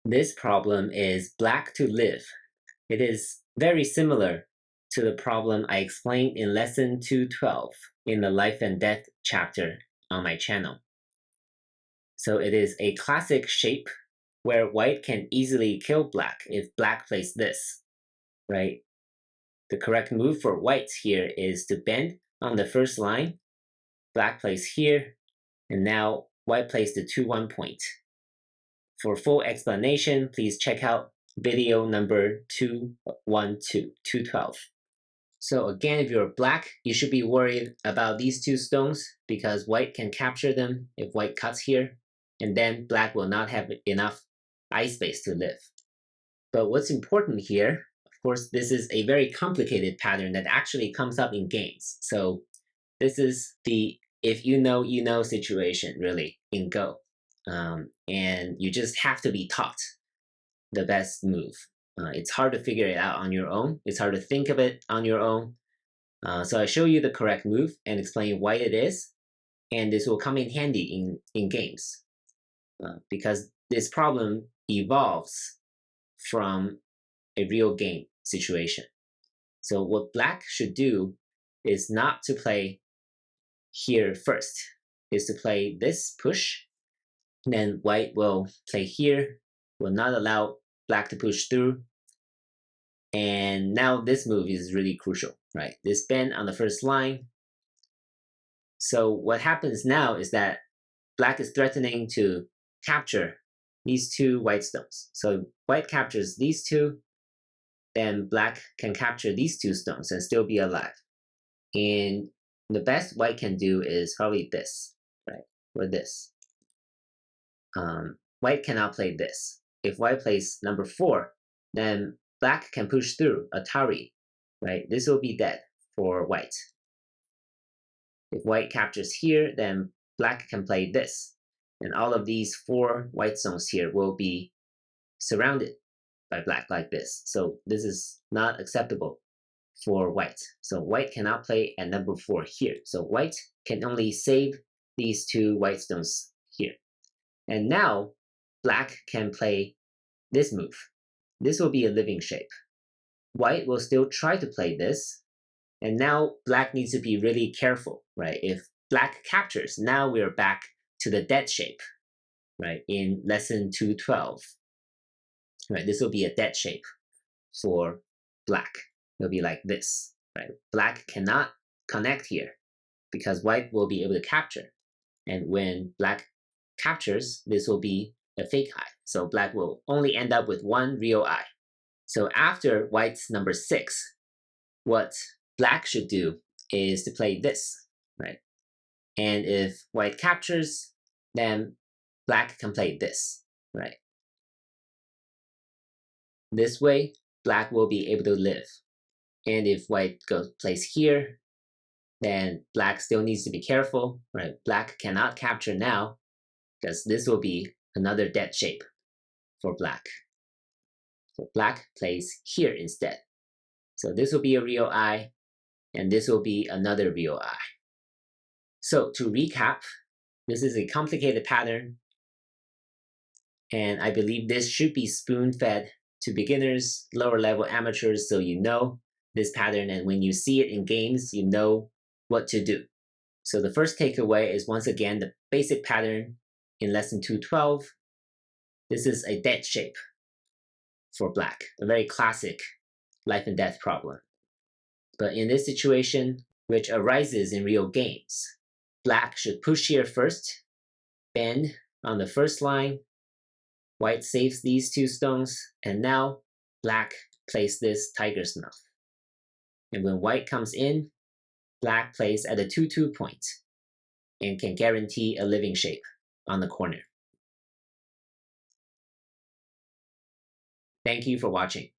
This problem is black to live. It is very similar to the problem I explained in lesson 212 in the life and death chapter on my channel. So it is a classic shape where white can easily kill black if black plays this, right? The correct move for white here is to bend on the first line, black plays here, and now white plays the 2-1 point. For full explanation, please check out video number 212. So again, if you're black, you should be worried about these two stones because white can capture them if white cuts here, and then black will not have enough eye space to live. But what's important here, of course, this is a very complicated pattern that actually comes up in games. So this is the if you know situation really in Go. And you just have to be taught the best move. It's hard to figure it out on your own. It's hard to think of it on your own. So I show you the correct move and explain why it is, and this will come in handy in games because this problem evolves from a real game situation. So what black should do is not to play here first, is to play this push. Then white will play here, will not allow black to push through. And now this move is really crucial, right? This bend on the first line. So what happens now is that black is threatening to capture these two white stones. So white captures these two, then black can capture these two stones and still be alive. And the best white can do is probably this, right? Or this. White cannot play this. If white plays number 4, then black can push through Atari, right? This will be dead for white. If white captures here, then black can play this. And all of these 4 white stones here will be surrounded by black like this. So this is not acceptable for white. So white cannot play at number 4 here. So white can only save these 2 white stones here. And now black can play this move. This will be a living shape. White will still try to play this. And now black needs to be really careful, right? If black captures, now we're back to the dead shape, right? In lesson 212, right? This will be a dead shape for black. It'll be like this, right? Black cannot connect here because white will be able to capture. And when black captures, this will be a fake eye. So black will only end up with 1 real eye. So after white's number 6, what black should do is to play this, right? And if white captures, then black can play this, right? This way, black will be able to live. And if white plays here, then black still needs to be careful, right? Black cannot capture now because this will be another dead shape for black. So black plays here instead. So this will be a real eye, and this will be another real eye. So to recap, this is a complicated pattern, and I believe this should be spoon-fed to beginners, lower level amateurs, so you know this pattern, and when you see it in games, you know what to do. So the first takeaway is once again the basic pattern in lesson 212. This is a dead shape for black, a very classic life and death problem. But in this situation, which arises in real games, black should push here first, bend on the first line, white saves these 2 stones, and now black plays this tiger's mouth. And when white comes in, black plays at a 2-2 point and can guarantee a living shape on the corner. Thank you for watching.